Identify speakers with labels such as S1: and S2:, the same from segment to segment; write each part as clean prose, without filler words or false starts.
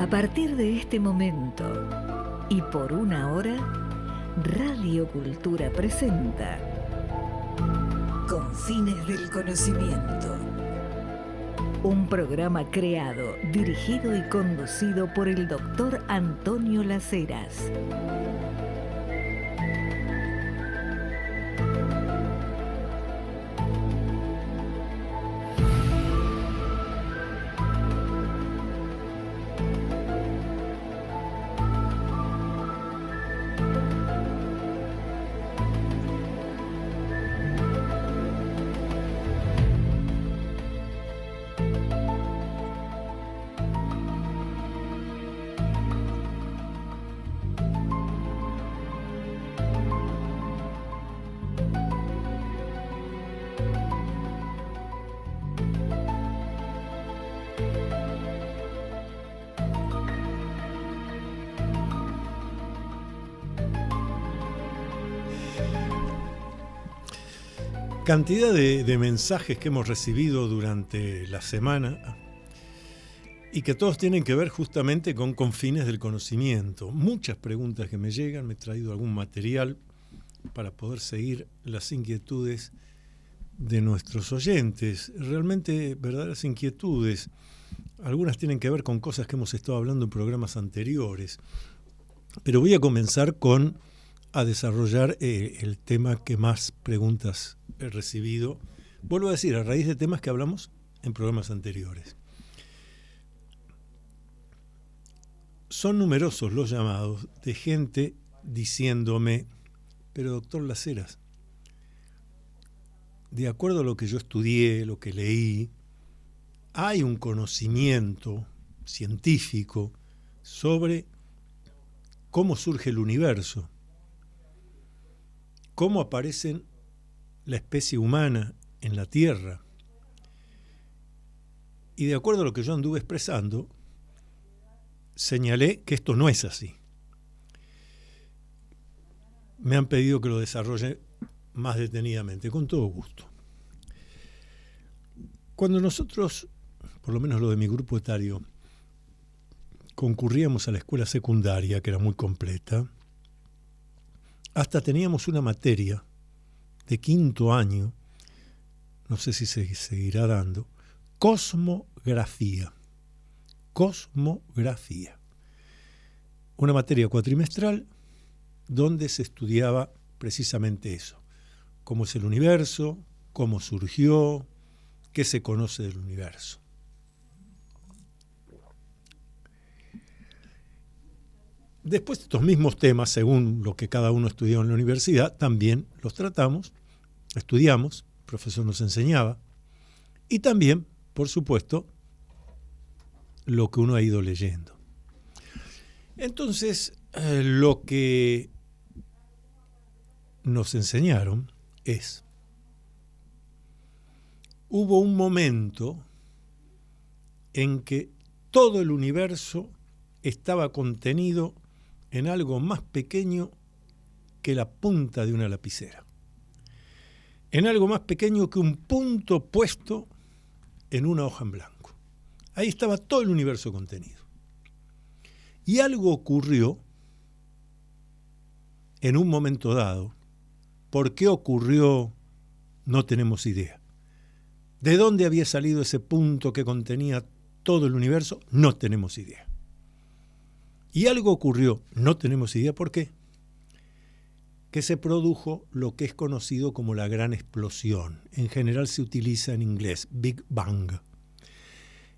S1: A partir de este momento y por una hora, Radio Cultura presenta Confines del Conocimiento. Un programa creado, dirigido y conducido por el doctor Antonio Las Heras.
S2: Cantidad de mensajes que hemos recibido durante la semana y que todos tienen que ver justamente con confines del conocimiento. Muchas preguntas que me llegan, me he traído algún material para poder seguir las inquietudes de nuestros oyentes. Realmente verdaderas inquietudes. Algunas tienen que ver con cosas que hemos estado hablando en programas anteriores. Pero voy a comenzar a desarrollar el tema que más preguntas he recibido. Vuelvo a decir, a raíz de temas que hablamos en programas anteriores. Son numerosos los llamados de gente diciéndome, pero doctor Las Heras, de acuerdo a lo que yo estudié, lo que leí, hay un conocimiento científico sobre cómo surge el universo, cómo aparecen la especie humana en la Tierra. Y de acuerdo a lo que yo anduve expresando, señalé que esto no es así. Me han pedido que lo desarrolle más detenidamente, con todo gusto. Cuando nosotros, por lo menos lo de mi grupo etario, concurríamos a la escuela secundaria, que era muy completa, hasta teníamos una materia de quinto año, no sé si se seguirá dando, cosmografía. Cosmografía. Una materia cuatrimestral donde se estudiaba precisamente eso. Cómo es el universo, cómo surgió, qué se conoce del universo. Después estos mismos temas, según lo que cada uno estudió en la universidad, también los tratamos, estudiamos, el profesor nos enseñaba, y también, por supuesto, lo que uno ha ido leyendo. Entonces, lo que nos enseñaron es, hubo un momento en que todo el universo estaba contenido en algo más pequeño que la punta de una lapicera, en algo más pequeño que un punto puesto en una hoja en blanco. Ahí estaba todo el universo contenido. Y algo ocurrió en un momento dado. ¿Por qué ocurrió? No tenemos idea. ¿De dónde había salido ese punto que contenía todo el universo? No tenemos idea. Y algo ocurrió, no tenemos idea por qué, que se produjo lo que es conocido como la gran explosión. En general se utiliza en inglés, Big Bang.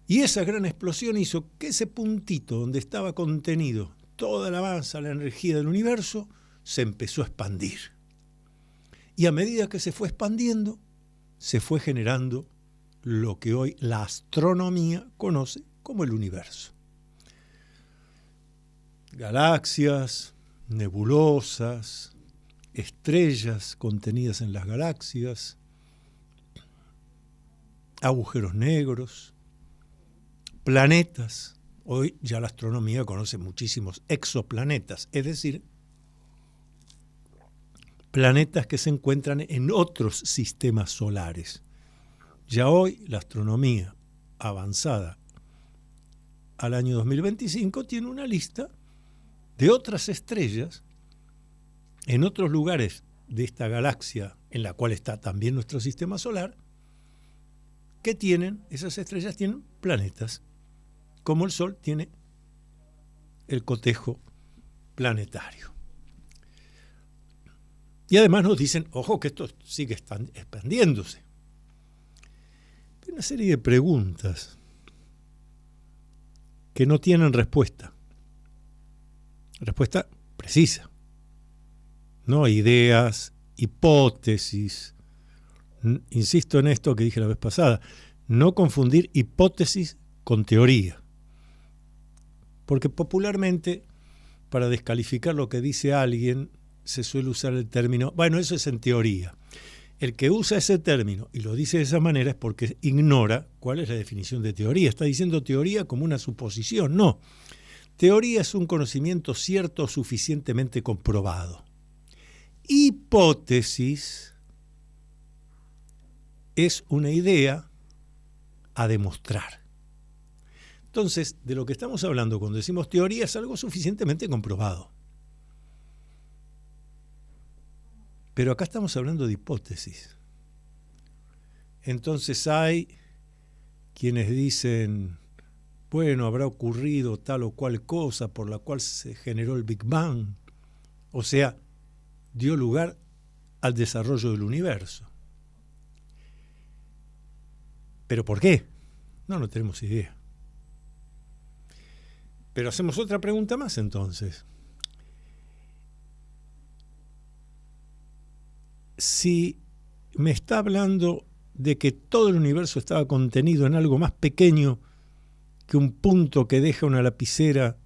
S2: Y esa gran explosión hizo que ese puntito donde estaba contenido toda la masa, la energía del universo, se empezó a expandir. Y a medida que se fue expandiendo, se fue generando lo que hoy la astronomía conoce como el universo. Galaxias, nebulosas, estrellas contenidas en las galaxias, agujeros negros, planetas. Hoy ya la astronomía conoce muchísimos exoplanetas, es decir, planetas que se encuentran en otros sistemas solares. Ya hoy la astronomía avanzada al año 2025 tiene una lista de otras estrellas en otros lugares de esta galaxia en la cual está también nuestro sistema solar, que esas estrellas tienen planetas, como el Sol tiene el cotejo planetario. Y además nos dicen, ojo, que esto sigue expandiéndose. Hay una serie de preguntas que no tienen respuesta precisa. No ideas, hipótesis. Insisto en esto que dije la vez pasada, no confundir hipótesis con teoría. Porque popularmente, para descalificar lo que dice alguien, se suele usar el término, bueno, eso es en teoría. El que usa ese término y lo dice de esa manera es porque ignora cuál es la definición de teoría. Está diciendo teoría como una suposición. No. Teoría es un conocimiento cierto o suficientemente comprobado. Hipótesis es una idea a demostrar. Entonces, de lo que estamos hablando cuando decimos teoría es algo suficientemente comprobado. Pero acá estamos hablando de hipótesis. Entonces hay quienes dicen, bueno, habrá ocurrido tal o cual cosa por la cual se generó el Big Bang. O sea, dio lugar al desarrollo del universo. ¿Pero por qué? No tenemos idea. Pero hacemos otra pregunta más entonces. Si me está hablando de que todo el universo estaba contenido en algo más pequeño que un punto que deja una lapicera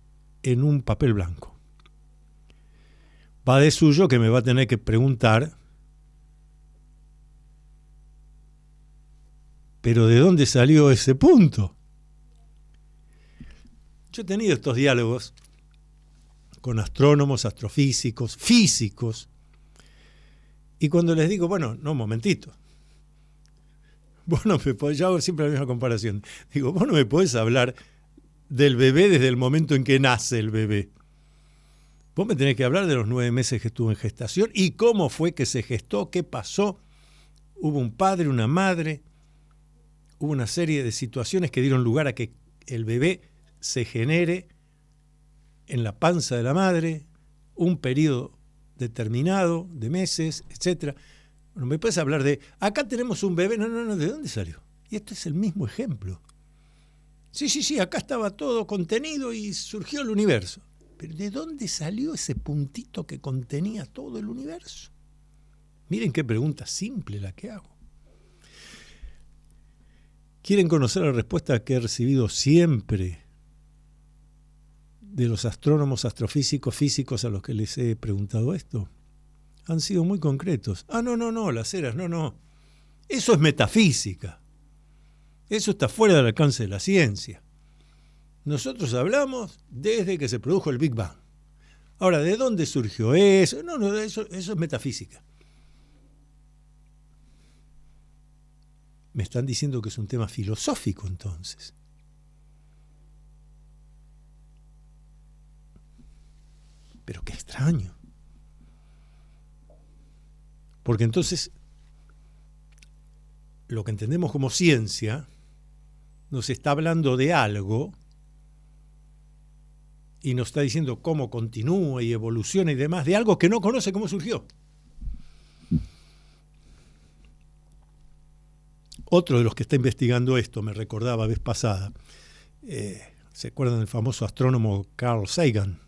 S2: en un papel blanco, va de suyo que me va a tener que preguntar, ¿pero de dónde salió ese punto? Yo he tenido estos diálogos con astrónomos, astrofísicos, físicos, y cuando les digo, bueno, no, un momentito, vos no me podés, yo hago siempre la misma comparación, digo, vos no me podés hablar del bebé desde el momento en que nace el bebé. Vos me tenés que hablar de los 9 meses que estuvo en gestación y cómo fue que se gestó, qué pasó. Hubo un padre, una madre, hubo una serie de situaciones que dieron lugar a que el bebé se genere en la panza de la madre, un periodo determinado de meses, etc. No me puedes hablar de, acá tenemos un bebé, no, ¿de dónde salió? Y esto es el mismo ejemplo. Sí, acá estaba todo contenido y surgió el universo. Pero ¿de dónde salió ese puntito que contenía todo el universo? Miren qué pregunta simple la que hago. ¿Quieren conocer la respuesta que he recibido siempre de los astrónomos, astrofísicos, físicos a los que les he preguntado esto? Han sido muy concretos. No, las eras, no. Eso es metafísica. Eso está fuera del alcance de la ciencia. Nosotros hablamos desde que se produjo el Big Bang. Ahora, ¿de dónde surgió eso? No, eso es metafísica. Me están diciendo que es un tema filosófico entonces. Pero qué extraño. Porque entonces lo que entendemos como ciencia nos está hablando de algo y nos está diciendo cómo continúa y evoluciona y demás, de algo que no conoce cómo surgió. Otro de los que está investigando esto, me recordaba vez pasada, ¿se acuerdan del famoso astrónomo Carl Sagan,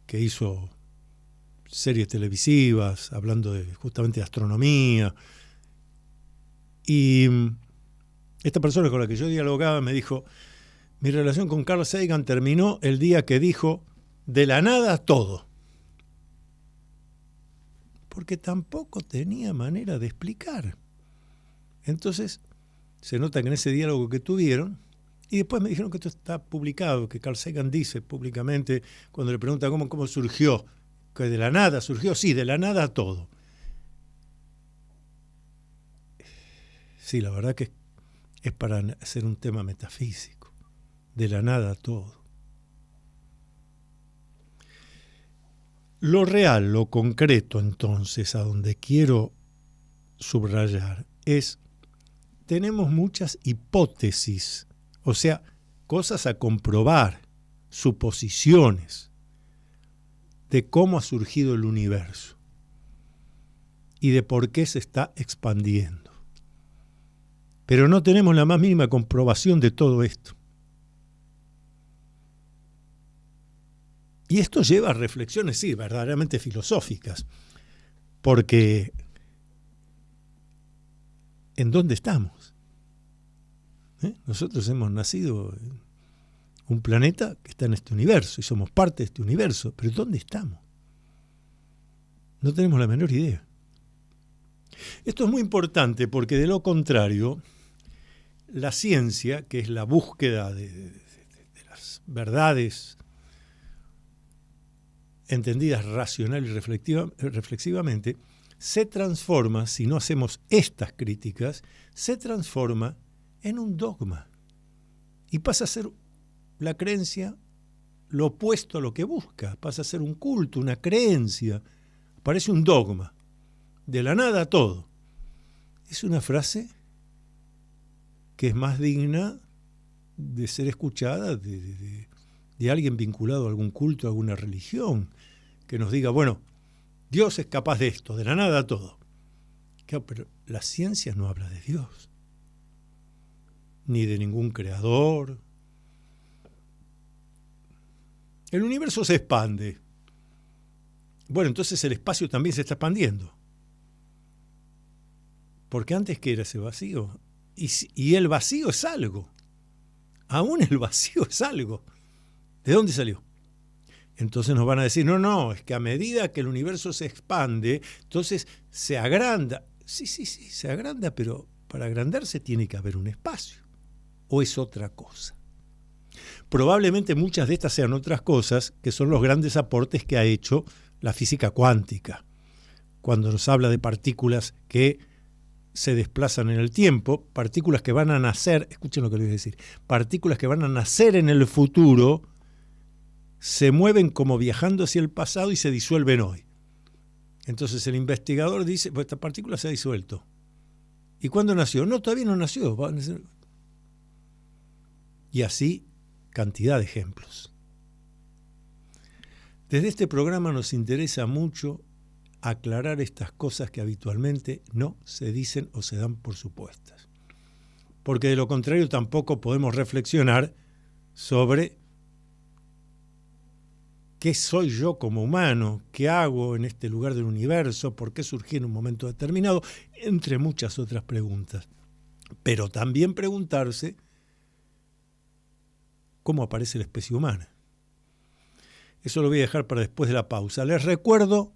S2: que hizo series televisivas hablando justamente de astronomía? Y esta persona con la que yo dialogaba me dijo, mi relación con Carl Sagan terminó el día que dijo, de la nada todo. Porque tampoco tenía manera de explicar. Entonces, se nota que en ese diálogo que tuvieron, y después me dijeron que esto está publicado, que Carl Sagan dice públicamente, cuando le pregunta cómo surgió, que de la nada surgió, sí, de la nada todo. Sí, la verdad que es para hacer un tema metafísico. de la nada todo. Lo real, lo concreto, entonces, a donde quiero subrayar, es, tenemos muchas hipótesis, o sea, cosas a comprobar, suposiciones de cómo ha surgido el universo y de por qué se está expandiendo. Pero no tenemos la más mínima comprobación de todo esto. Y esto lleva a reflexiones, sí, verdaderamente filosóficas, porque ¿en dónde estamos? Nosotros hemos nacido en un planeta que está en este universo y somos parte de este universo, pero ¿dónde estamos? No tenemos la menor idea. Esto es muy importante porque de lo contrario, la ciencia, que es la búsqueda de las verdades entendidas racional y reflexivamente, se transforma, si no hacemos estas críticas, se transforma en un dogma y pasa a ser la creencia lo opuesto a lo que busca, pasa a ser un culto, una creencia, parece un dogma, de la nada a todo. Es una frase que es más digna de ser escuchada de alguien vinculado a algún culto, a alguna religión, que nos diga, bueno, Dios es capaz de esto, de la nada a todo. Claro, pero la ciencia no habla de Dios, ni de ningún creador. El universo se expande. Bueno, entonces el espacio también se está expandiendo. Porque antes, ¿qué era ese vacío? Y el vacío es algo. Aún el vacío es algo. ¿De dónde salió? Entonces nos van a decir, no, es que a medida que el universo se expande, entonces se agranda. Sí, se agranda, pero para agrandarse tiene que haber un espacio. ¿O es otra cosa? Probablemente muchas de estas sean otras cosas, que son los grandes aportes que ha hecho la física cuántica. Cuando nos habla de partículas que se desplazan en el tiempo, partículas que van a nacer, escuchen lo que les voy a decir, partículas que van a nacer en el futuro, se mueven como viajando hacia el pasado y se disuelven hoy. Entonces el investigador dice, pues esta partícula se ha disuelto. ¿Y cuándo nació? No, todavía no nació. Y así, cantidad de ejemplos. Desde este programa nos interesa mucho aclarar estas cosas que habitualmente no se dicen o se dan por supuestas. Porque de lo contrario tampoco podemos reflexionar sobre ¿qué soy yo como humano? ¿Qué hago en este lugar del universo? ¿Por qué surgí en un momento determinado? Entre muchas otras preguntas. Pero también preguntarse cómo aparece la especie humana. Eso lo voy a dejar para después de la pausa. Les recuerdo,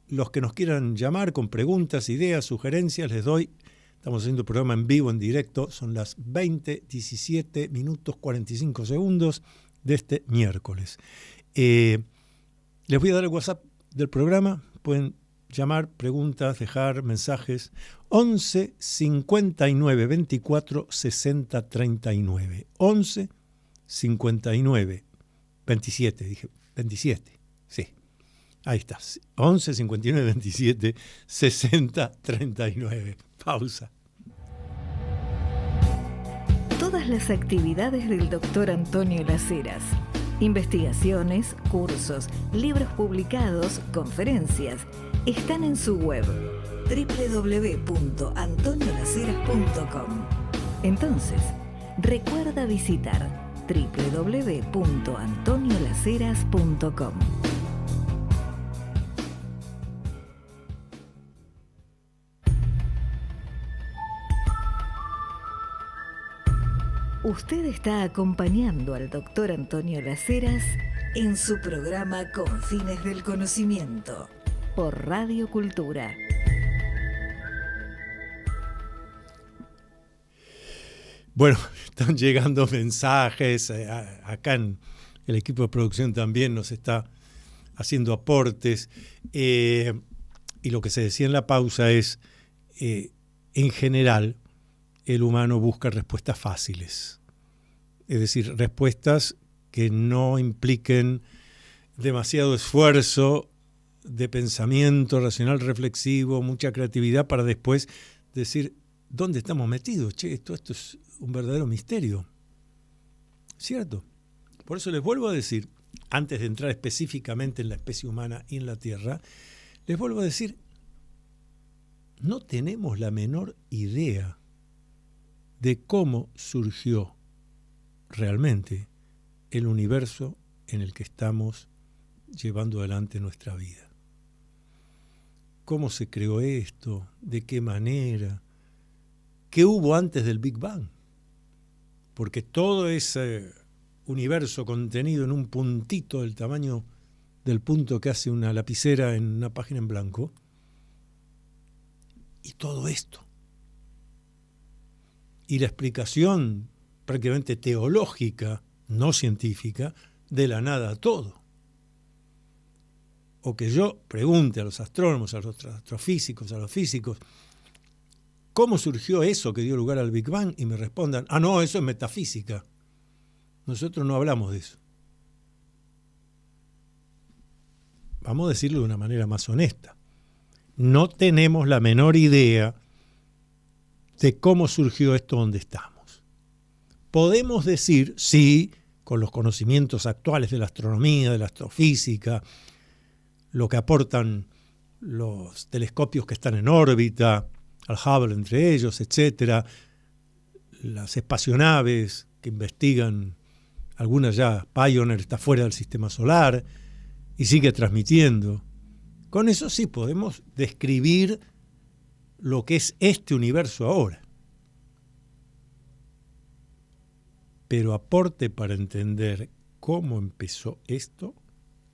S2: los que nos quieran llamar con preguntas, ideas, sugerencias, les doy. Estamos haciendo un programa en vivo, en directo. Son las 20:17 minutos 45 segundos de este miércoles. Les voy a dar el WhatsApp del programa, pueden llamar, preguntas, dejar mensajes, 11 59 24 60 39, 11 59 27, dije 27, sí, ahí está, 11 59 27 60 39, pausa.
S1: Todas las actividades del Dr. Antonio Las Heras, investigaciones, cursos, libros publicados, conferencias, están en su web www.antoniolaceras.com. Entonces, recuerda visitar www.antoniolaceras.com. Usted está acompañando al Dr. Antonio Las Heras en su programa Confines del Conocimiento por Radio Cultura.
S2: Bueno, están llegando mensajes, acá en el equipo de producción también nos está haciendo aportes, y lo que se decía en la pausa es, en general, el humano busca respuestas fáciles. Es decir, respuestas que no impliquen demasiado esfuerzo de pensamiento racional reflexivo, mucha creatividad para después decir, ¿dónde estamos metidos? Che, esto es un verdadero misterio. ¿Cierto? Por eso les vuelvo a decir, antes de entrar específicamente en la especie humana y en la Tierra, les vuelvo a decir, no tenemos la menor idea de cómo surgió realmente el universo en el que estamos llevando adelante nuestra vida. ¿Cómo se creó esto? ¿De qué manera? ¿Qué hubo antes del Big Bang? Porque todo ese universo contenido en un puntito del tamaño del punto que hace una lapicera en una página en blanco, y todo esto, y la explicación prácticamente teológica, no científica, de la nada a todo. O que yo pregunte a los astrónomos, a los astrofísicos, a los físicos, ¿cómo surgió eso que dio lugar al Big Bang? Y me respondan, no, eso es metafísica. Nosotros no hablamos de eso. Vamos a decirlo de una manera más honesta. No tenemos la menor idea de cómo surgió esto donde estamos. Podemos decir, sí, con los conocimientos actuales de la astronomía, de la astrofísica, lo que aportan los telescopios que están en órbita, al Hubble entre ellos, etcétera, las espacionaves que investigan, algunas ya, Pioneer está fuera del sistema solar y sigue transmitiendo. Con eso sí podemos describir lo que es este universo ahora. Pero aporte para entender cómo empezó esto,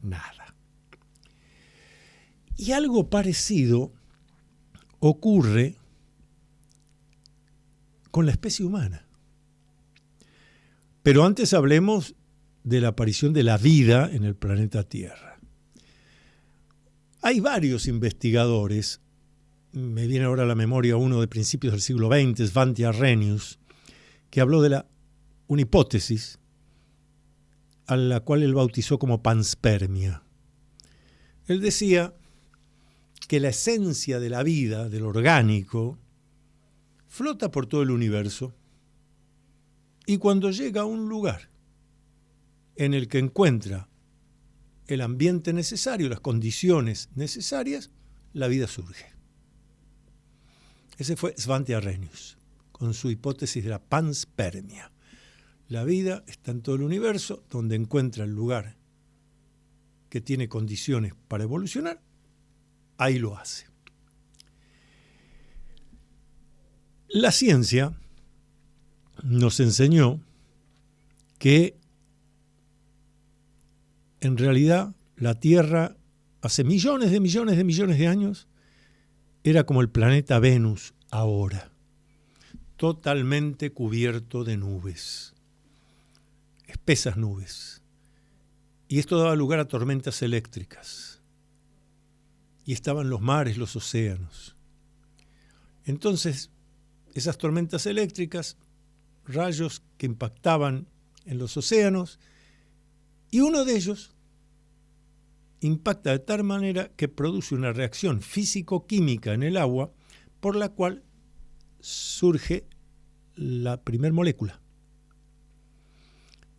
S2: nada. Y algo parecido ocurre con la especie humana. Pero antes hablemos de la aparición de la vida en el planeta Tierra. Hay varios investigadores, me viene ahora a la memoria uno de principios del siglo XX, Svante Arrhenius, que habló de una hipótesis a la cual él bautizó como panspermia. Él decía que la esencia de la vida, del orgánico, flota por todo el universo y cuando llega a un lugar en el que encuentra el ambiente necesario, las condiciones necesarias, la vida surge. Ese fue Svante Arrhenius, con su hipótesis de la panspermia. La vida está en todo el universo, donde encuentra el lugar que tiene condiciones para evolucionar, ahí lo hace. La ciencia nos enseñó que en realidad la Tierra hace millones de años era como el planeta Venus ahora, totalmente cubierto de nubes, espesas nubes. Y esto daba lugar a tormentas eléctricas. Y estaban los mares, los océanos. Entonces, esas tormentas eléctricas, rayos que impactaban en los océanos, y uno de ellos impacta de tal manera que produce una reacción físico-química en el agua por la cual surge la primer molécula.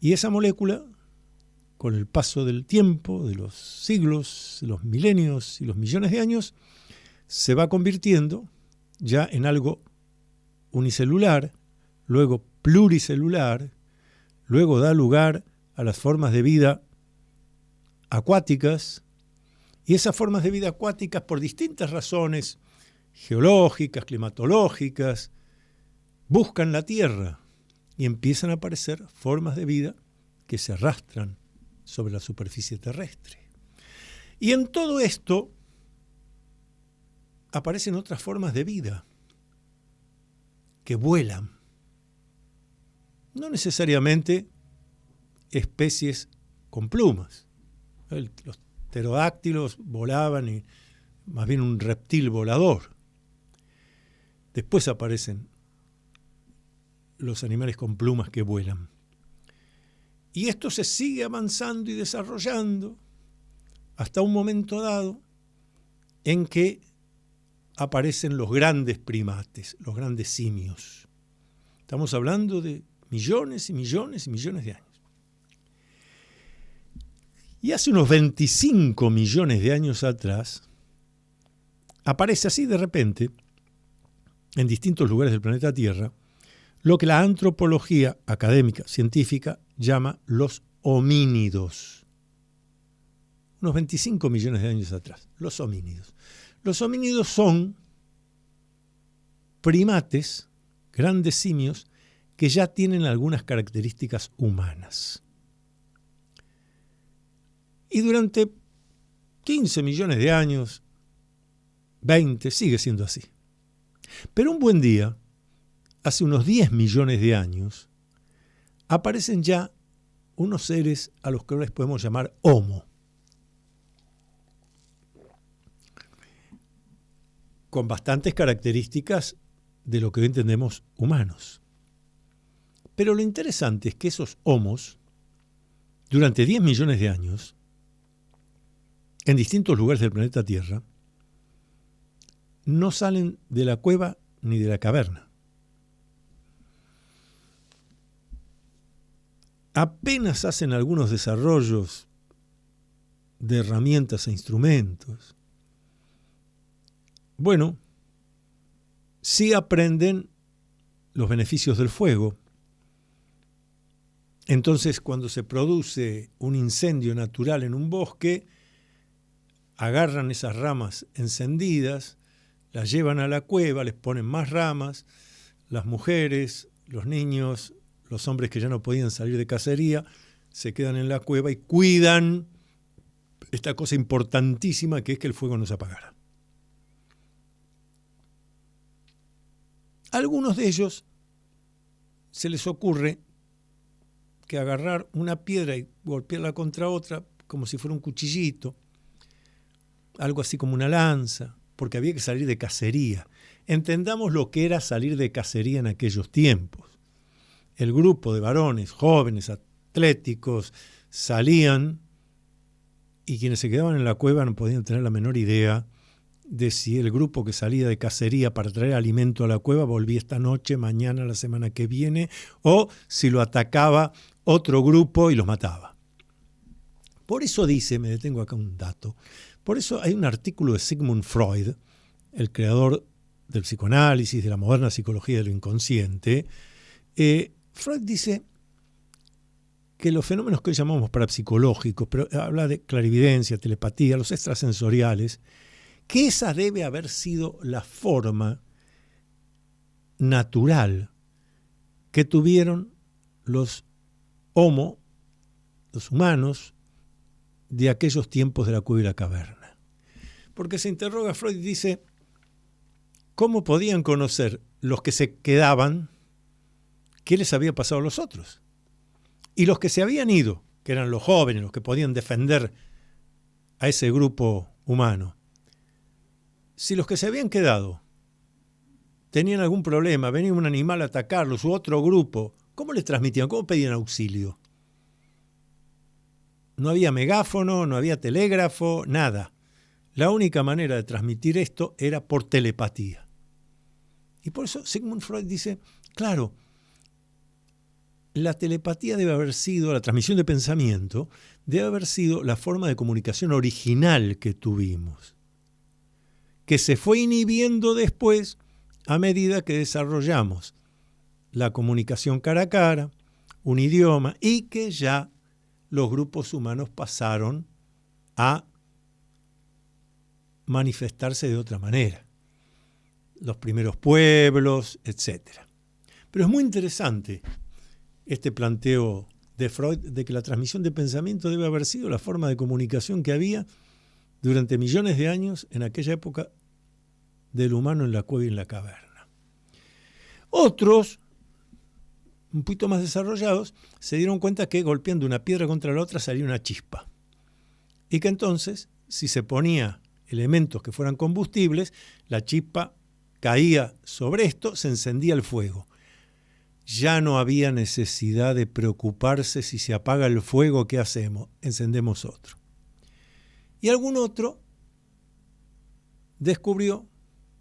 S2: Y esa molécula, con el paso del tiempo, de los siglos, de los milenios y los millones de años, se va convirtiendo ya en algo unicelular, luego pluricelular, luego da lugar a las formas de vida acuáticas, y esas formas de vida acuáticas, por distintas razones geológicas, climatológicas, buscan la Tierra y empiezan a aparecer formas de vida que se arrastran sobre la superficie terrestre. Y en todo esto aparecen otras formas de vida que vuelan. No necesariamente especies con plumas. Los pterodáctilos volaban, y más bien un reptil volador. Después aparecen los animales con plumas que vuelan. Y esto se sigue avanzando y desarrollando hasta un momento dado en que aparecen los grandes primates, los grandes simios. Estamos hablando de millones y millones y millones de años. Y hace unos 25 millones de años atrás, aparece así de repente, en distintos lugares del planeta Tierra, lo que la antropología académica, científica, llama los homínidos. Unos 25 millones de años atrás, los homínidos. Los homínidos son primates, grandes simios, que ya tienen algunas características humanas. Y durante 15 millones de años, 20, sigue siendo así. Pero un buen día, hace unos 10 millones de años, aparecen ya unos seres a los que ahora les podemos llamar Homo. Con bastantes características de lo que hoy entendemos humanos. Pero lo interesante es que esos Homos, durante 10 millones de años, en distintos lugares del planeta Tierra, no salen de la cueva ni de la caverna. Apenas hacen algunos desarrollos de herramientas e instrumentos. Bueno, sí aprenden los beneficios del fuego. Entonces, cuando se produce un incendio natural en un bosque, agarran esas ramas encendidas, las llevan a la cueva, les ponen más ramas, las mujeres, los niños, los hombres que ya no podían salir de cacería, se quedan en la cueva y cuidan esta cosa importantísima que es que el fuego no se apagara. A algunos de ellos se les ocurre que agarrar una piedra y golpearla contra otra como si fuera un cuchillito, algo así como una lanza, porque había que salir de cacería. Entendamos lo que era salir de cacería en aquellos tiempos. El grupo de varones, jóvenes, atléticos, salían y quienes se quedaban en la cueva no podían tener la menor idea de si el grupo que salía de cacería para traer alimento a la cueva volvía esta noche, mañana, la semana que viene, o si lo atacaba otro grupo y los mataba. Por eso dice, me detengo acá un dato, por eso hay un artículo de Sigmund Freud, el creador del psicoanálisis, de la moderna psicología de lo inconsciente. Freud dice que los fenómenos que hoy llamamos parapsicológicos, pero habla de clarividencia, telepatía, los extrasensoriales, que esa debe haber sido la forma natural que tuvieron los Homo, los humanos, de aquellos tiempos de la cueva y la caverna. Porque se interroga Freud y dice, ¿cómo podían conocer los que se quedaban qué les había pasado a los otros? Y los que se habían ido, que eran los jóvenes, los que podían defender a ese grupo humano, si los que se habían quedado tenían algún problema, venía un animal a atacarlos u otro grupo, ¿cómo les transmitían? ¿Cómo pedían auxilio? No había megáfono, no había telégrafo, nada. La única manera de transmitir esto era por telepatía. Y por eso Sigmund Freud dice, claro, la telepatía debe haber sido, la transmisión de pensamiento, debe haber sido la forma de comunicación original que tuvimos, que se fue inhibiendo después a medida que desarrollamos la comunicación cara a cara, un idioma, y que ya los grupos humanos pasaron a manifestarse de otra manera. Los primeros pueblos, etc. Pero es muy interesante este planteo de Freud de que la transmisión de pensamiento debe haber sido la forma de comunicación que había durante millones de años en aquella época del humano en la cueva y en la caverna. Otros, un poquito más desarrollados, se dieron cuenta que golpeando una piedra contra la otra salía una chispa. Y que entonces, si se ponía elementos que fueran combustibles, la chispa caía sobre esto, se encendía el fuego. ya no había necesidad de preocuparse si se apaga el fuego, ¿qué hacemos? Encendemos otro. Y algún otro descubrió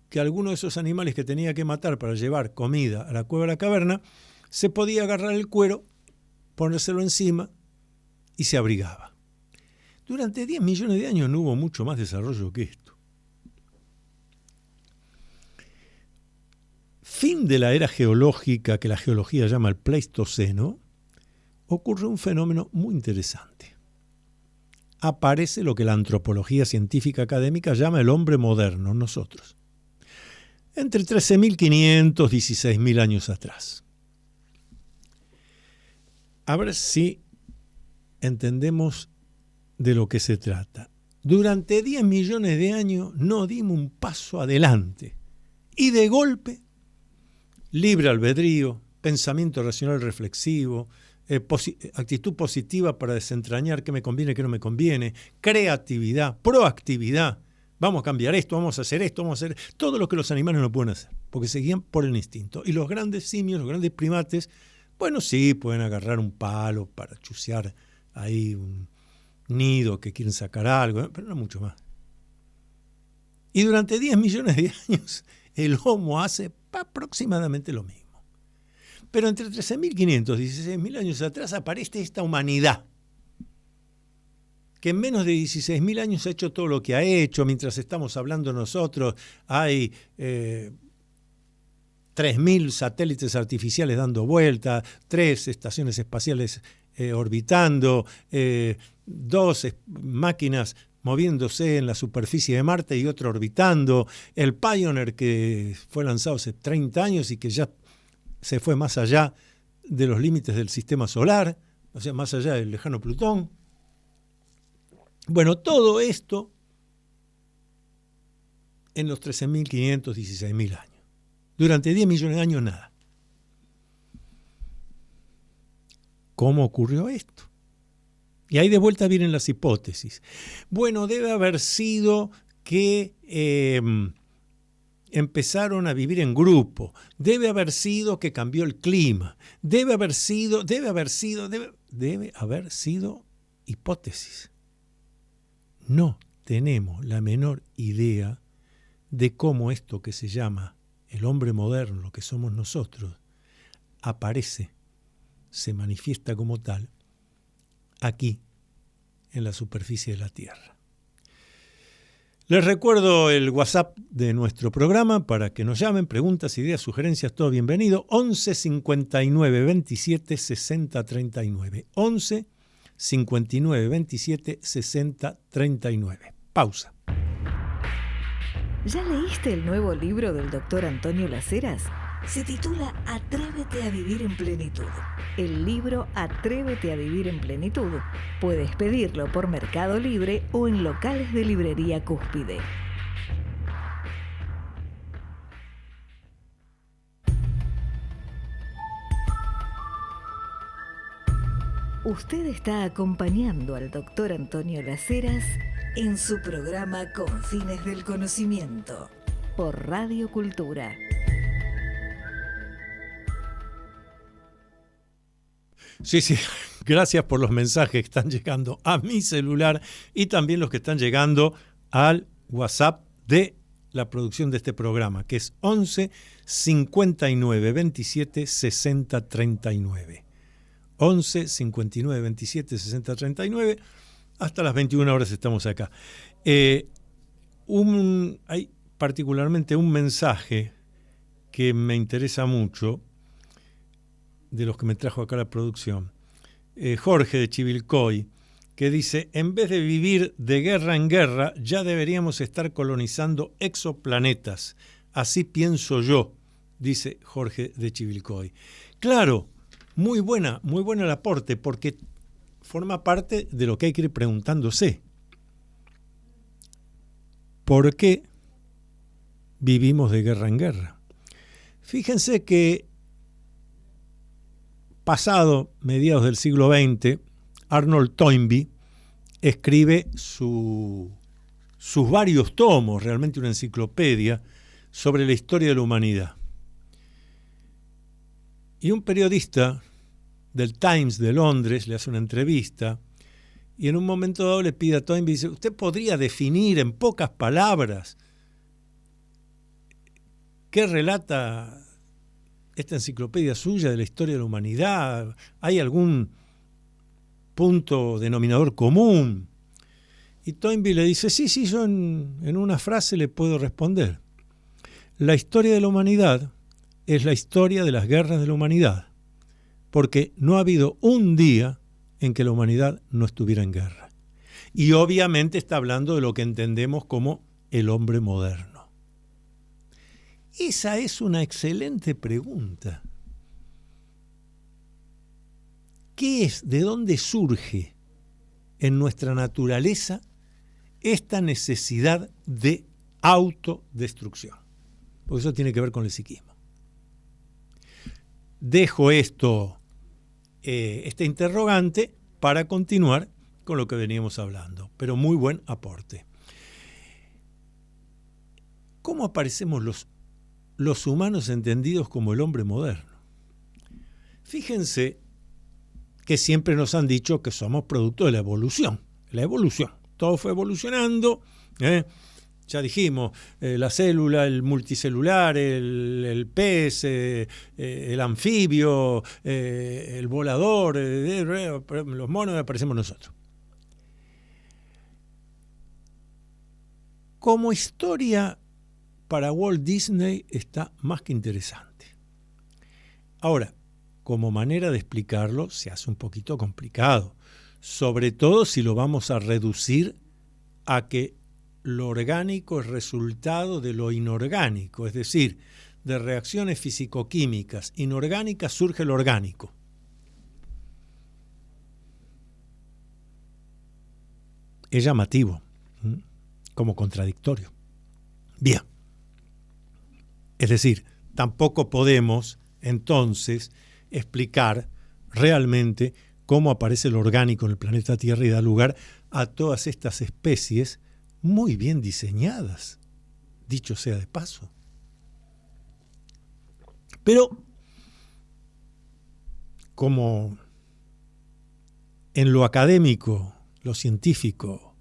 S2: que alguno de esos animales que tenía que matar para llevar comida a la cueva de la caverna, se podía agarrar el cuero, ponérselo encima y se abrigaba. Durante 10 millones de años no hubo mucho más desarrollo que esto. Fin de la era geológica, que la geología llama el Pleistoceno, ocurre un fenómeno muy interesante. Aparece lo que la antropología científica académica llama el hombre moderno, nosotros. Entre 13.500 y 16.000 años atrás. A ver si entendemos de lo que se trata. Durante 10 millones de años no dimos un paso adelante. Y de golpe, libre albedrío, pensamiento racional reflexivo, actitud positiva para desentrañar qué me conviene, qué no me conviene, creatividad, proactividad. Vamos a cambiar esto, vamos a hacer esto, vamos a hacer todo lo que los animales no pueden hacer, porque se guían por el instinto. Y los grandes simios, los grandes primates, bueno, sí, pueden agarrar un palo para chucear ahí un nido que quieren sacar algo, pero no mucho más. Y durante 10 millones de años el Homo hace aproximadamente lo mismo. Pero entre 13.500 y 16.000 años atrás aparece esta humanidad, que en menos de 16.000 años ha hecho todo lo que ha hecho. Mientras estamos hablando nosotros, hay 3.000 satélites artificiales dando vueltas, 3 estaciones espaciales orbitando, 2 máquinas moviéndose en la superficie de Marte y otra orbitando, el Pioneer que fue lanzado hace 30 años y que ya se fue más allá de los límites del sistema solar, o sea, más allá del lejano Plutón. Bueno, todo esto en los 13.500, 16.000 años. Durante 10 millones de años, nada. ¿Cómo ocurrió esto? Y ahí de vuelta vienen las hipótesis. Bueno, debe haber sido que empezaron a vivir en grupo. Debe haber sido que cambió el clima. Debe haber sido hipótesis. No tenemos la menor idea de cómo esto que se llama el hombre moderno, lo que somos nosotros, aparece, se manifiesta como tal, aquí, en la superficie de la Tierra. Les recuerdo el WhatsApp de nuestro programa para que nos llamen, preguntas, ideas, sugerencias, todo bienvenido, 11 59 27 60 39. 11 59 27 60 39. Pausa.
S1: ¿Ya leíste el nuevo libro del doctor Antonio Las Heras? Se titula Atrévete a vivir en plenitud. El libro Atrévete a vivir en plenitud. Puedes pedirlo por Mercado Libre o en locales de librería Cúspide. Usted está acompañando al doctor Antonio Las Heras en su programa Confines del Conocimiento por Radio Cultura.
S2: Sí, gracias por los mensajes que están llegando a mi celular y también los que están llegando al WhatsApp de la producción de este programa, que es 11 59 27 60 39. 11 59 27 60 39. Hasta las 21 horas estamos acá. Hay particularmente un mensaje que me interesa mucho, de los que me trajo acá la producción. Jorge de Chivilcoy, que dice: en vez de vivir de guerra en guerra, ya deberíamos estar colonizando exoplanetas. Así pienso yo, dice Jorge de Chivilcoy. Claro, muy buena el aporte, porque forma parte de lo que hay que ir preguntándose. ¿Por qué vivimos de guerra en guerra? Fíjense que pasado mediados del siglo XX, Arnold Toynbee escribe sus varios tomos, realmente una enciclopedia, sobre la historia de la humanidad. Y un periodista del Times de Londres le hace una entrevista y en un momento dado le pide a Toynbee, dice, ¿usted podría definir en pocas palabras qué relata esta enciclopedia suya de la historia de la humanidad? ¿Hay algún punto denominador común? Y Toynbee le dice, sí, yo en una frase le puedo responder. La historia de la humanidad es la historia de las guerras de la humanidad, porque no ha habido un día en que la humanidad no estuviera en guerra. Y obviamente está hablando de lo que entendemos como el hombre moderno. Esa es una excelente pregunta. ¿Qué es, de dónde surge en nuestra naturaleza esta necesidad de autodestrucción? Porque eso tiene que ver con el psiquismo. Dejo este interrogante para continuar con lo que veníamos hablando, pero muy buen aporte. ¿Cómo aparecemos los humanos entendidos como el hombre moderno? Fíjense que siempre nos han dicho que somos producto de la evolución. Todo fue evolucionando, ya dijimos, la célula, el multicelular, el pez, el anfibio, el volador, los monos, aparecemos nosotros. Como historia para Walt Disney está más que interesante. Ahora, como manera de explicarlo se hace un poquito complicado, sobre todo si lo vamos a reducir a que lo orgánico es resultado de lo inorgánico, es decir, de reacciones físico-químicas inorgánicas surge lo orgánico. Es llamativo, como contradictorio. Bien. Es decir, tampoco podemos entonces explicar realmente cómo aparece lo orgánico en el planeta Tierra y da lugar a todas estas especies muy bien diseñadas, dicho sea de paso. Pero, como en lo académico, lo científico,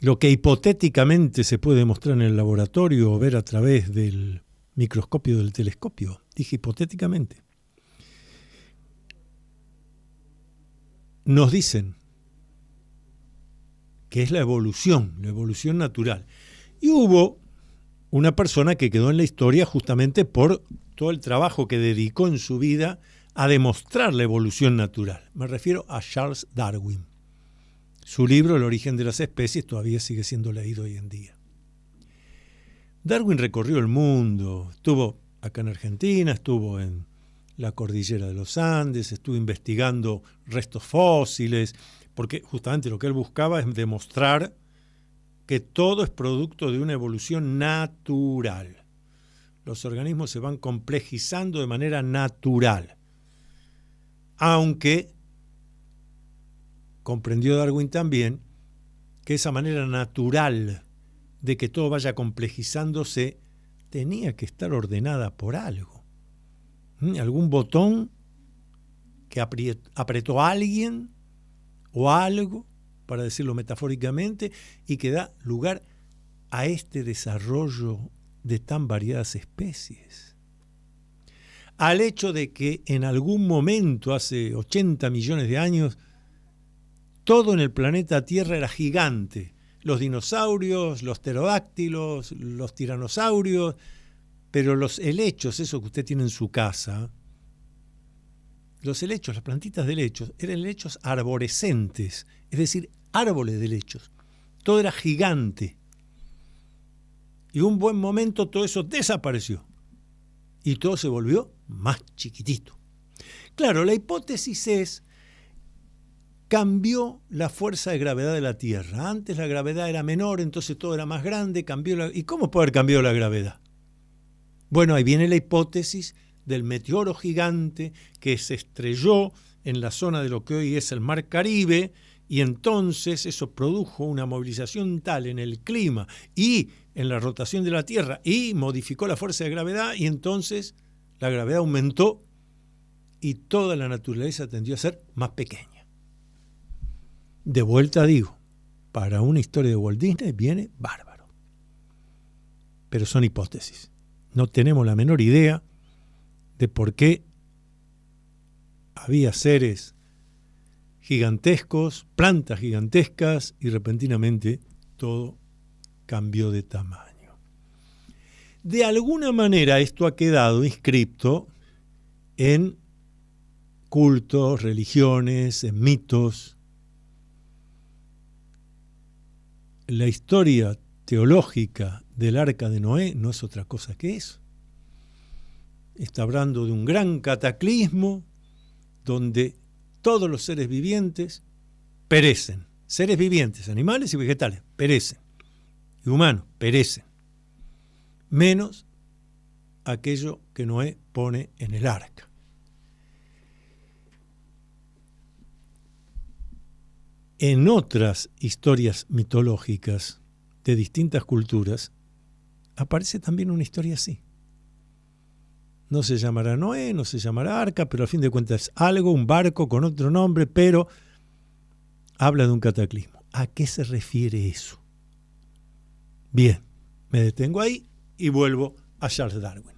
S2: lo que hipotéticamente se puede mostrar en el laboratorio o ver a través del microscopio del telescopio, dije hipotéticamente, nos dicen que es la evolución natural. Y hubo una persona que quedó en la historia justamente por todo el trabajo que dedicó en su vida a demostrar la evolución natural. Me refiero a Charles Darwin. Su libro, El origen de las especies, todavía sigue siendo leído hoy en día. Darwin recorrió el mundo, estuvo acá en Argentina, estuvo en la cordillera de los Andes, estuvo investigando restos fósiles, porque justamente lo que él buscaba es demostrar que todo es producto de una evolución natural. Los organismos se van complejizando de manera natural, aunque comprendió Darwin también que esa manera natural de que todo vaya complejizándose tenía que estar ordenada por algo. Algún botón que apretó a alguien o algo, para decirlo metafóricamente, y que da lugar a este desarrollo de tan variadas especies. Al hecho de que en algún momento, hace 80 millones de años, todo en el planeta Tierra era gigante. Los dinosaurios, los pterodáctilos, los tiranosaurios, pero los helechos, eso que usted tiene en su casa, los helechos, las plantitas de helechos, eran helechos arborescentes, es decir, árboles de helechos. Todo era gigante. Y un buen momento todo eso desapareció. Y todo se volvió más chiquitito. Claro, la hipótesis es, cambió la fuerza de gravedad de la Tierra. Antes la gravedad era menor, entonces todo era más grande, ¿y cómo puede haber cambiado la gravedad? Bueno, ahí viene la hipótesis del meteoro gigante que se estrelló en la zona de lo que hoy es el Mar Caribe, y entonces eso produjo una movilización tal en el clima y en la rotación de la Tierra y modificó la fuerza de gravedad, y entonces la gravedad aumentó y toda la naturaleza tendió a ser más pequeña. De vuelta digo, para una historia de Walt Disney viene bárbaro. Pero son hipótesis. No tenemos la menor idea de por qué había seres gigantescos, plantas gigantescas, y repentinamente todo cambió de tamaño. De alguna manera esto ha quedado inscripto en cultos, religiones, en mitos. La historia teológica del Arca de Noé no es otra cosa que eso. Está hablando de un gran cataclismo donde todos los seres vivientes perecen. Seres vivientes, animales y vegetales, perecen. Y humanos, perecen. Menos aquello que Noé pone en el arca. En otras historias mitológicas de distintas culturas aparece también una historia así. No se llamará Noé, no se llamará arca, pero al fin de cuentas es algo, un barco con otro nombre, pero habla de un cataclismo. ¿A qué se refiere eso? Bien, me detengo ahí y vuelvo a Charles Darwin.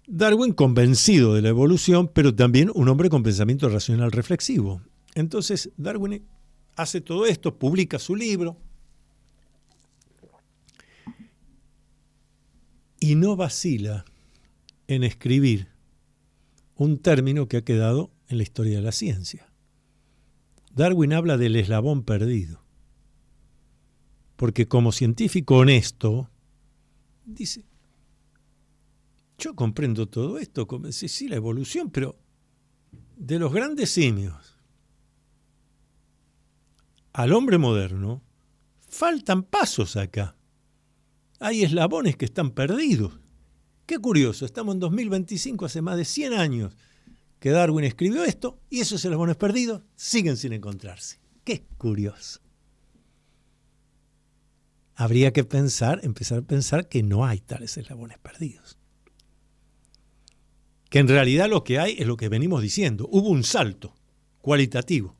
S2: Darwin convencido de la evolución, pero también un hombre con pensamiento racional reflexivo. Entonces Darwin hace todo esto, publica su libro y no vacila en escribir un término que ha quedado en la historia de la ciencia. Darwin habla del eslabón perdido, porque como científico honesto, dice, yo comprendo todo esto, sí, la evolución, pero de los grandes simios al hombre moderno, faltan pasos acá. Hay eslabones que están perdidos. Qué curioso, estamos en 2025, hace más de 100 años que Darwin escribió esto, y esos eslabones perdidos siguen sin encontrarse. Qué curioso. Habría que empezar a pensar que no hay tales eslabones perdidos. Que en realidad lo que hay es lo que venimos diciendo. Hubo un salto cualitativo.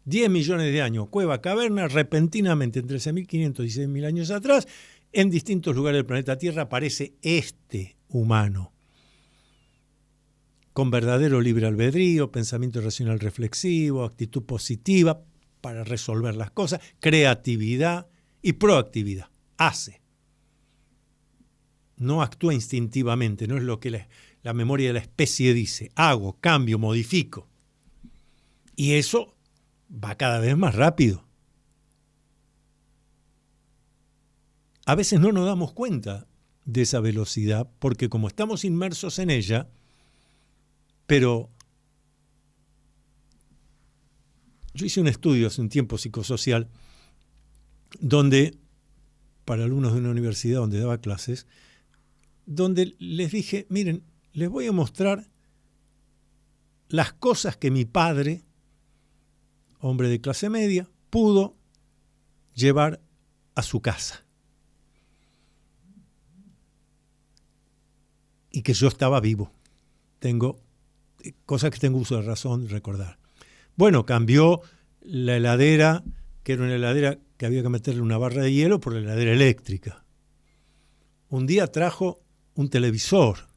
S2: 10 millones de años, cueva, caverna, repentinamente, entre 13.500 y 6.000 años atrás, en distintos lugares del planeta Tierra aparece este humano, con verdadero libre albedrío, pensamiento racional reflexivo, actitud positiva para resolver las cosas, creatividad y proactividad. Hace. No actúa instintivamente, no es lo que la memoria de la especie dice. Hago, cambio, modifico. Y eso va cada vez más rápido. A veces no nos damos cuenta de esa velocidad porque como estamos inmersos en ella, pero yo hice un estudio hace un tiempo psicosocial donde, para alumnos de una universidad donde daba clases, donde les dije, miren, les voy a mostrar las cosas que mi padre, hombre de clase media, pudo llevar a su casa. Y que yo estaba vivo. Tengo cosas que tengo uso de razón de recordar. Bueno, cambió la heladera, que era una heladera que había que meterle una barra de hielo, por la heladera eléctrica. Un día trajo un televisor.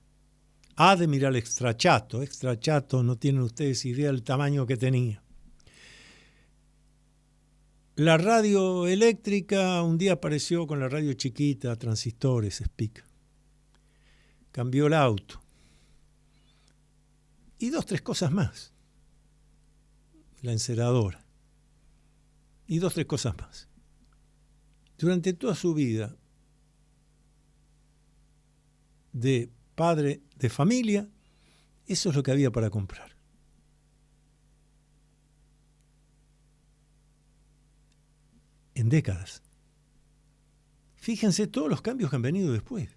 S2: Admiral Extrachato. Extrachato, no tienen ustedes idea del tamaño que tenía. La radio eléctrica, un día apareció con la radio chiquita, transistores, speak. Cambió el auto. Y 2, 3 cosas más. La enceradora. Y 2, 3 cosas más. Durante toda su vida de padre de familia, eso es lo que había para comprar. En décadas. Fíjense todos los cambios que han venido después.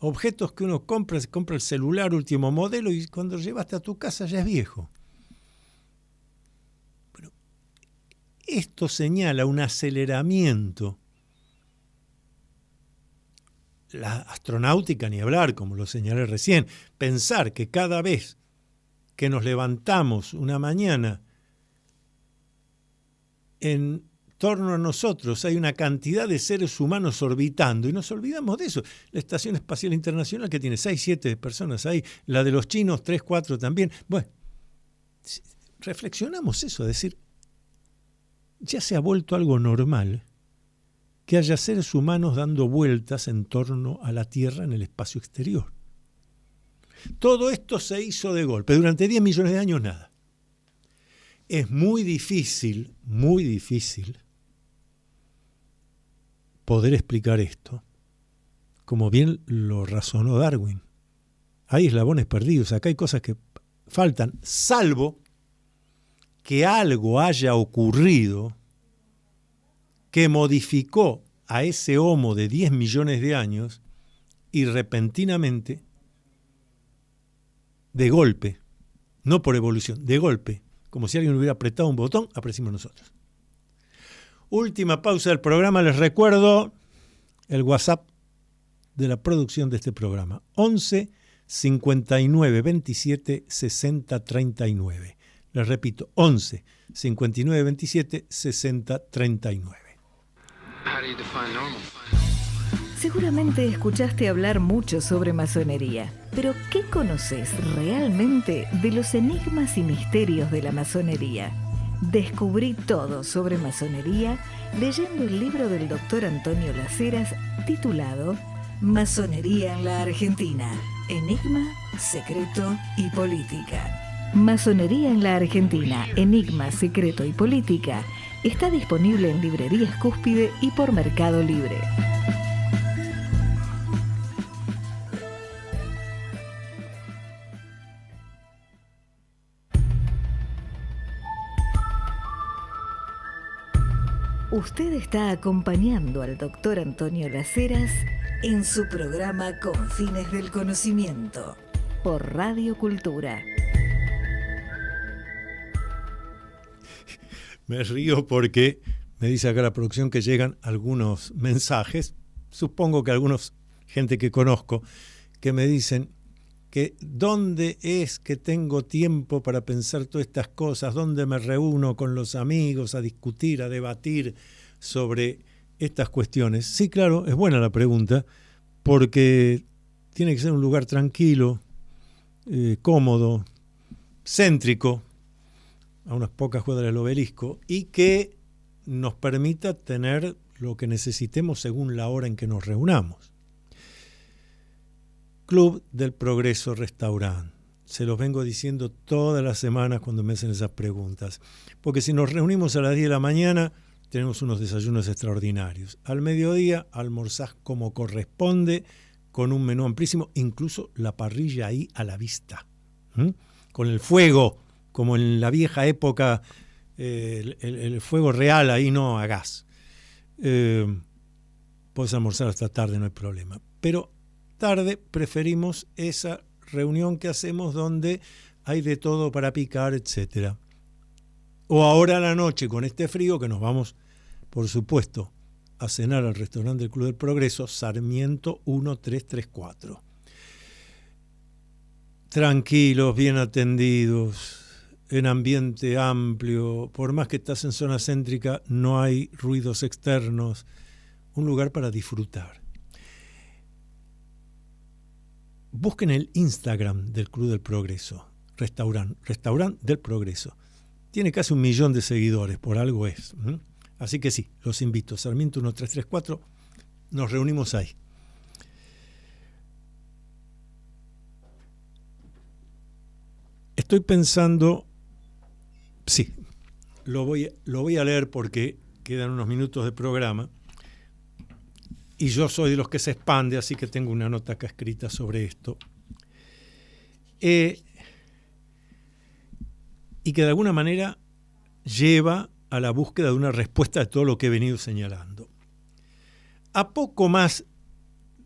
S2: Objetos que uno compra, se compra el celular último modelo y cuando lo llevaste a tu casa ya es viejo. Bueno, esto señala un aceleramiento la astronáutica ni hablar, como lo señalé recién. Pensar que cada vez que nos levantamos una mañana, en torno a nosotros hay una cantidad de seres humanos orbitando y nos olvidamos de eso. La Estación Espacial Internacional, que tiene 6, 7 personas ahí, la de los chinos 3, 4 también. Bueno, reflexionamos eso, es decir, ya se ha vuelto algo normal que haya seres humanos dando vueltas en torno a la Tierra en el espacio exterior. Todo esto se hizo de golpe. Durante 10 millones de años nada. Es muy difícil poder explicar esto, como bien lo razonó Darwin. Hay eslabones perdidos, acá hay cosas que faltan, salvo que algo haya ocurrido que modificó a ese Homo de 10 millones de años y repentinamente, de golpe, no por evolución, de golpe, como si alguien hubiera apretado un botón, aparecimos nosotros. Última pausa del programa, les recuerdo el WhatsApp de la producción de este programa, 11 59 27 60 39. Les repito, 11 59 27 60 39.
S1: Seguramente escuchaste hablar mucho sobre masonería, pero ¿qué conoces realmente de los enigmas y misterios de la masonería? Descubrí todo sobre masonería leyendo el libro del doctor Antonio Las titulado Masonería en la Argentina, Enigma, Secreto y Política. Masonería en la Argentina, Enigma, Secreto y Política está disponible en librerías Cúspide y por Mercado Libre. Usted está acompañando al doctor Antonio Las en su programa Con Fines del Conocimiento por Radio Cultura.
S2: Me río porque me dice acá la producción que llegan algunos mensajes, supongo que algunos, gente que conozco, que me dicen que dónde es que tengo tiempo para pensar todas estas cosas, dónde me reúno con los amigos a discutir, a debatir sobre estas cuestiones. Sí, claro, es buena la pregunta, porque tiene que ser un lugar tranquilo, cómodo, céntrico, a unas pocas cuadras del Obelisco, y que nos permita tener lo que necesitemos según la hora en que nos reunamos. Club del Progreso Restaurant. Se los vengo diciendo todas las semanas cuando me hacen esas preguntas. Porque si nos reunimos a las 10 de la mañana, tenemos unos desayunos extraordinarios. Al mediodía, almorzás como corresponde, con un menú amplísimo, incluso la parrilla ahí a la vista. Con el fuego, como en la vieja época, el fuego real ahí, no a gas. Podés almorzar hasta tarde, no hay problema. Pero tarde preferimos esa reunión que hacemos donde hay de todo para picar, etc. O ahora a la noche con este frío que nos vamos, por supuesto, a cenar al restaurante del Club del Progreso, Sarmiento 1334. Tranquilos, bien atendidos, en ambiente amplio, por más que estás en zona céntrica, no hay ruidos externos, un lugar para disfrutar. Busquen el Instagram del Club del Progreso, restaurant del Progreso. Tiene casi 1 millón de seguidores, por algo es. Así que sí, los invito. Sarmiento 1334, nos reunimos ahí. Estoy pensando, sí, lo voy a leer porque quedan unos minutos de programa. Y yo soy de los que se expande, así que tengo una nota acá escrita sobre esto. Y que de alguna manera lleva a la búsqueda de una respuesta de todo lo que he venido señalando. A poco más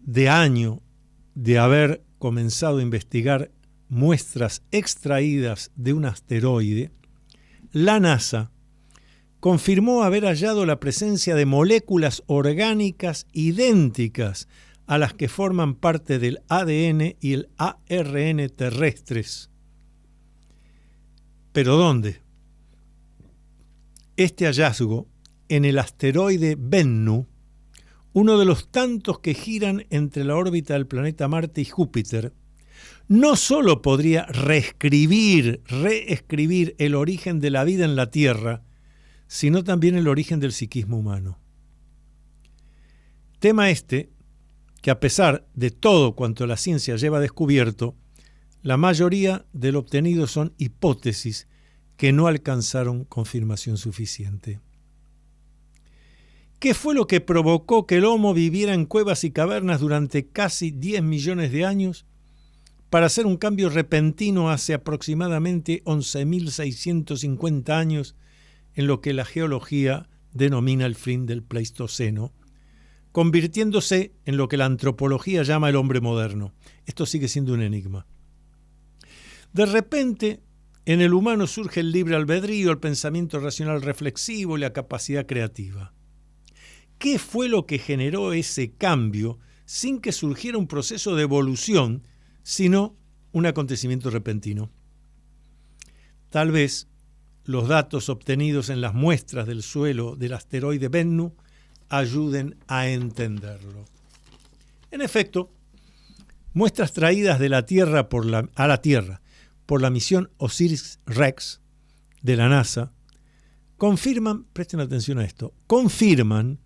S2: de año de haber comenzado a investigar muestras extraídas de un asteroide, la NASA confirmó haber hallado la presencia de moléculas orgánicas idénticas a las que forman parte del ADN y el ARN terrestres. ¿Pero dónde? Este hallazgo en el asteroide Bennu, uno de los tantos que giran entre la órbita del planeta Marte y Júpiter, no solo podría reescribir el origen de la vida en la Tierra, sino también el origen del psiquismo humano. Tema este que, a pesar de todo cuanto la ciencia lleva descubierto, la mayoría de lo obtenido son hipótesis que no alcanzaron confirmación suficiente. ¿Qué fue lo que provocó que el Homo viviera en cuevas y cavernas durante casi 10 millones de años para hacer un cambio repentino hace aproximadamente 11.650 años en lo que la geología denomina el fin del Pleistoceno, convirtiéndose en lo que la antropología llama el hombre moderno? Esto sigue siendo un enigma. De repente, en el humano surge el libre albedrío, el pensamiento racional reflexivo y la capacidad creativa. ¿Qué fue lo que generó ese cambio sin que surgiera un proceso de evolución, sino un acontecimiento repentino? Tal vez los datos obtenidos en las muestras del suelo del asteroide Bennu ayuden a entenderlo. En efecto, muestras traídas de la Tierra a la Tierra por la misión OSIRIS-REx de la NASA confirman, presten atención a esto, confirman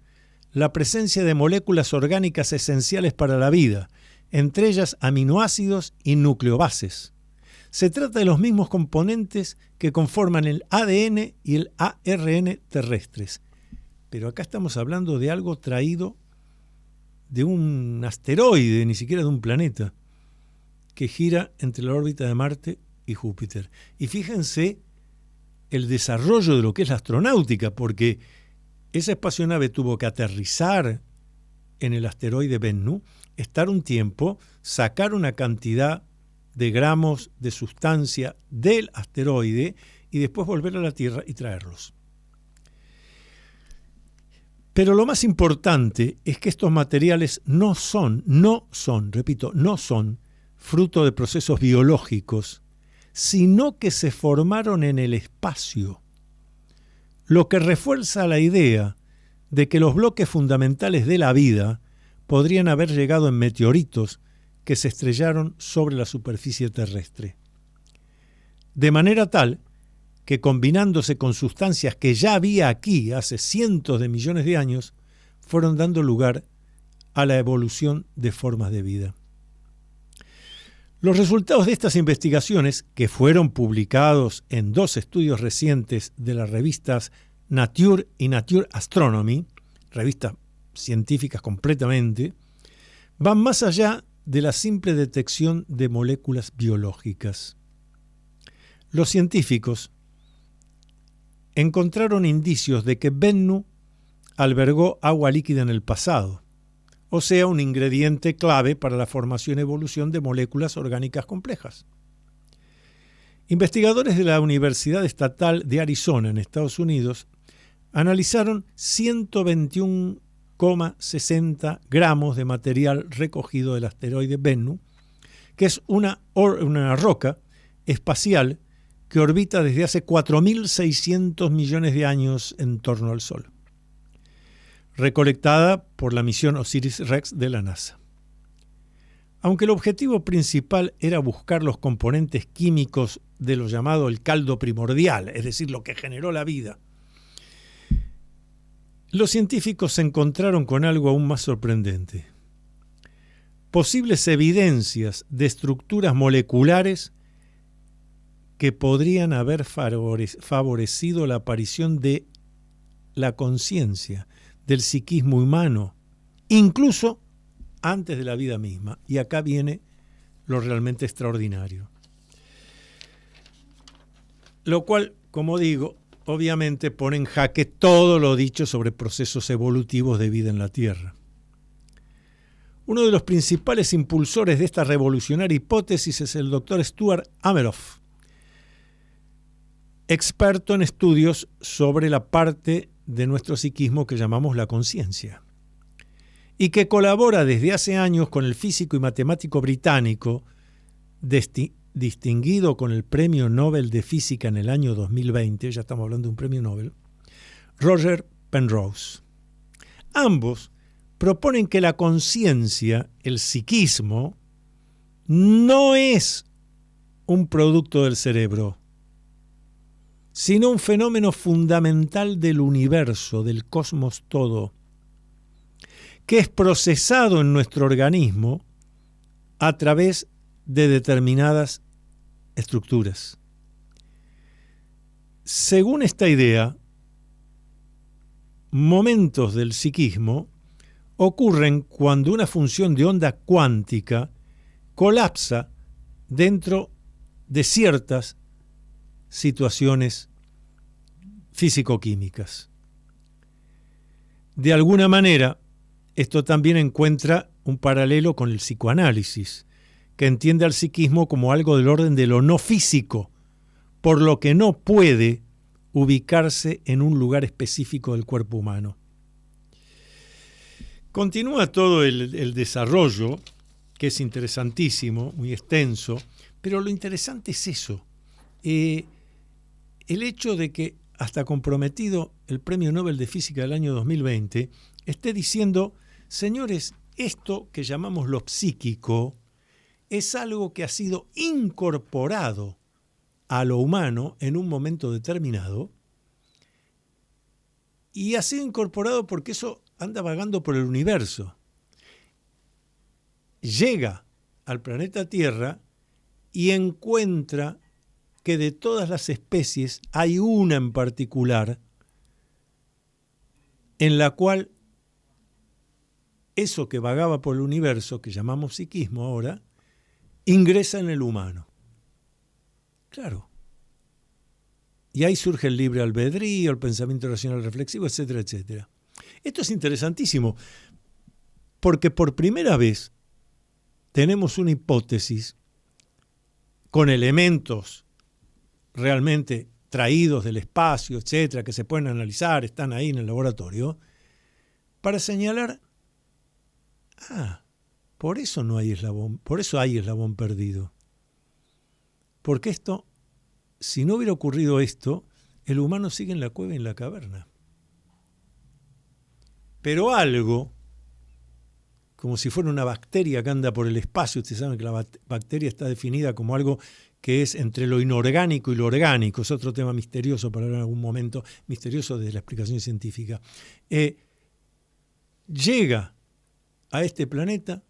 S2: la presencia de moléculas orgánicas esenciales para la vida, entre ellas aminoácidos y nucleobases. Se trata de los mismos componentes que conforman el ADN y el ARN terrestres. Pero acá estamos hablando de algo traído de un asteroide, ni siquiera de un planeta, que gira entre la órbita de Marte y Júpiter. Y fíjense el desarrollo de lo que es la astronáutica, porque esa espacionave tuvo que aterrizar en el asteroide Bennu, estar un tiempo, sacar una cantidad de gramos de sustancia del asteroide y después volver a la Tierra y traerlos. Pero lo más importante es que estos materiales no son fruto de procesos biológicos, sino que se formaron en el espacio, lo que refuerza la idea de que los bloques fundamentales de la vida podrían haber llegado en meteoritos que se estrellaron sobre la superficie terrestre. De manera tal que, combinándose con sustancias que ya había aquí hace cientos de millones de años, fueron dando lugar a la evolución de formas de vida. Los resultados de estas investigaciones, que fueron publicados en 2 estudios recientes de las revistas Nature y Nature Astronomy, revistas científicas completamente, van más allá de la simple detección de moléculas biológicas. Los científicos encontraron indicios de que Bennu albergó agua líquida en el pasado, o sea, un ingrediente clave para la formación y evolución de moléculas orgánicas complejas. Investigadores de la Universidad Estatal de Arizona, en Estados Unidos, analizaron 121,60 gramos de material recogido del asteroide Bennu, que es una roca espacial que orbita desde hace 4.600 millones de años en torno al Sol, recolectada por la misión OSIRIS-REx de la NASA. Aunque el objetivo principal era buscar los componentes químicos de lo llamado el caldo primordial, es decir, lo que generó la vida, los científicos se encontraron con algo aún más sorprendente: posibles evidencias de estructuras moleculares que podrían haber favorecido la aparición de la conciencia, del psiquismo humano, incluso antes de la vida misma. Y acá viene lo realmente extraordinario. Lo cual, como digo, obviamente pone en jaque todo lo dicho sobre procesos evolutivos de vida en la Tierra. Uno de los principales impulsores de esta revolucionaria hipótesis es el doctor Stuart Ameroff, experto en estudios sobre la parte de nuestro psiquismo que llamamos la conciencia. y que colabora desde hace años con el físico y matemático británico, distinguido con el Premio Nobel de Física en el año 2020, ya estamos hablando de un premio Nobel, Roger Penrose. Ambos proponen que la conciencia, el psiquismo, no es un producto del cerebro, sino un fenómeno fundamental del universo, del cosmos todo, que es procesado en nuestro organismo a través de determinadas estructuras. Según esta idea, momentos del psiquismo ocurren cuando una función de onda cuántica colapsa dentro de ciertas situaciones físico-químicas. De alguna manera, esto también encuentra un paralelo con el psicoanálisis, que entiende al psiquismo como algo del orden de lo no físico, por lo que no puede ubicarse en un lugar específico del cuerpo humano. Continúa todo el desarrollo, que es interesantísimo, muy extenso, pero lo interesante es eso, el hecho de que hasta comprometido el Premio Nobel de Física del año 2020 esté diciendo, señores, esto que llamamos lo psíquico es algo que ha sido incorporado a lo humano en un momento determinado y ha sido incorporado porque eso anda vagando por el universo. Llega al planeta Tierra y encuentra que de todas las especies hay una en particular en la cual eso que vagaba por el universo, que llamamos psiquismo ahora, ingresa en el humano. Claro. Y ahí surge el libre albedrío, el pensamiento racional reflexivo, etcétera, etcétera. Esto es interesantísimo, porque por primera vez tenemos una hipótesis con elementos realmente traídos del espacio, etcétera, que se pueden analizar, están ahí en el laboratorio, para señalar, por eso no hay eslabón, por eso hay eslabón perdido. Porque esto, si no hubiera ocurrido esto, el humano sigue en la cueva y en la caverna. Pero algo, como si fuera una bacteria que anda por el espacio, ustedes saben que la bacteria está definida como algo que es entre lo inorgánico y lo orgánico, es otro tema misterioso para hablar en algún momento, misterioso desde la explicación científica, llega a este planeta,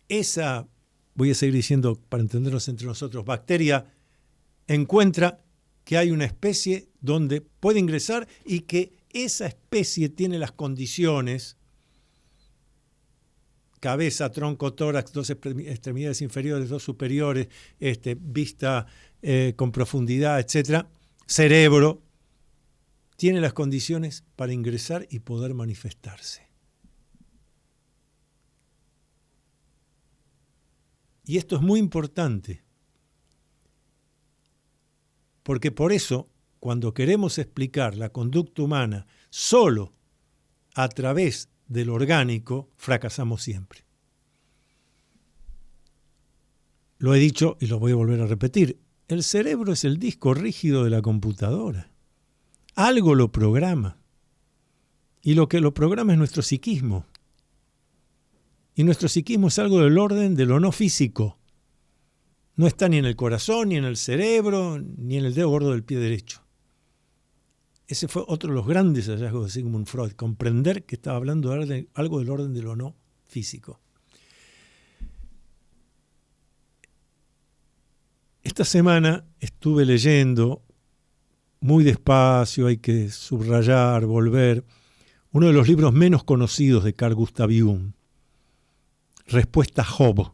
S2: esa, voy a seguir diciendo para entendernos entre nosotros, bacteria encuentra que hay una especie donde puede ingresar y que esa especie tiene las condiciones, cabeza, tronco, tórax, 2 extremidades inferiores, 2 superiores, vista con profundidad, etc. Cerebro, tiene las condiciones para ingresar y poder manifestarse. Y esto es muy importante, porque por eso, cuando queremos explicar la conducta humana solo a través del orgánico, fracasamos siempre. Lo he dicho y lo voy a volver a repetir. El cerebro es el disco rígido de la computadora. Algo lo programa. Y lo que lo programa es nuestro psiquismo. Y nuestro psiquismo es algo del orden de lo no físico. No está ni en el corazón, ni en el cerebro, ni en el dedo gordo del pie derecho. Ese fue otro de los grandes hallazgos de Sigmund Freud, comprender que estaba hablando de algo del orden de lo no físico. Esta semana estuve leyendo, muy despacio, hay que subrayar, volver, uno de los libros menos conocidos de Carl Gustav Jung, Respuesta a Job,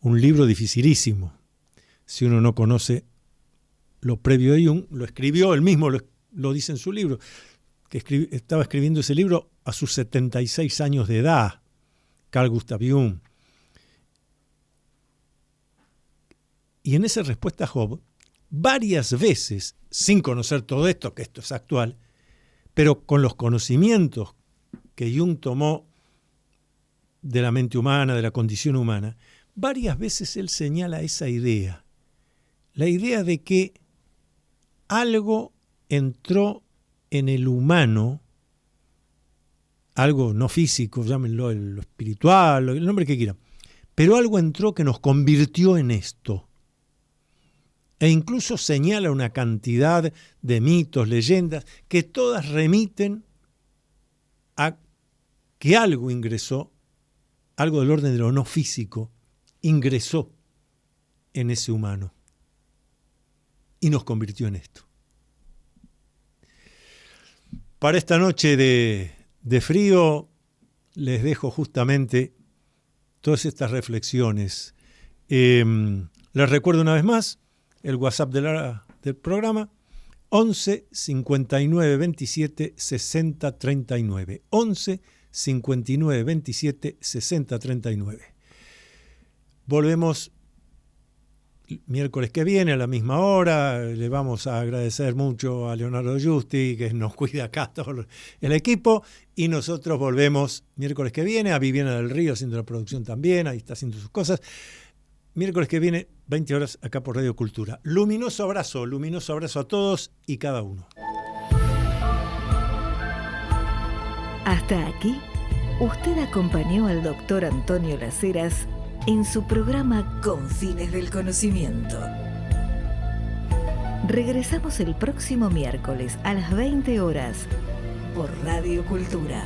S2: un libro dificilísimo. Si uno no conoce lo previo de Jung, lo escribió, él mismo lo dice en su libro, que estaba escribiendo ese libro a sus 76 años de edad, Carl Gustav Jung. Y en esa Respuesta a Job, varias veces, sin conocer todo esto, que esto es actual, pero con los conocimientos que Jung tomó de la mente humana, de la condición humana, varias veces él señala esa idea. La idea de que algo entró en el humano, algo no físico, llámenlo lo espiritual, el nombre que quieran, pero algo entró que nos convirtió en esto. E incluso señala una cantidad de mitos, leyendas, que todas remiten a que algo ingresó, algo del orden de lo no físico, ingresó en ese humano y nos convirtió en esto. Para esta noche de frío les dejo justamente todas estas reflexiones. Les recuerdo una vez más el WhatsApp del programa 11 59 27 60 39. 11 59 27 60 39. Volvemos miércoles que viene a la misma hora. Le vamos a agradecer mucho a Leonardo Giusti, que nos cuida acá todo el equipo, y nosotros volvemos miércoles que viene, a Viviana del Río haciendo la producción también, ahí está haciendo sus cosas. Miércoles que viene, 20 horas, acá por Radio Cultura. Luminoso abrazo a todos y cada uno.
S1: Hasta aquí, usted acompañó al doctor Antonio Las Heras en su programa Con Fines del Conocimiento. Regresamos el próximo miércoles a las 20 horas por Radio Cultura.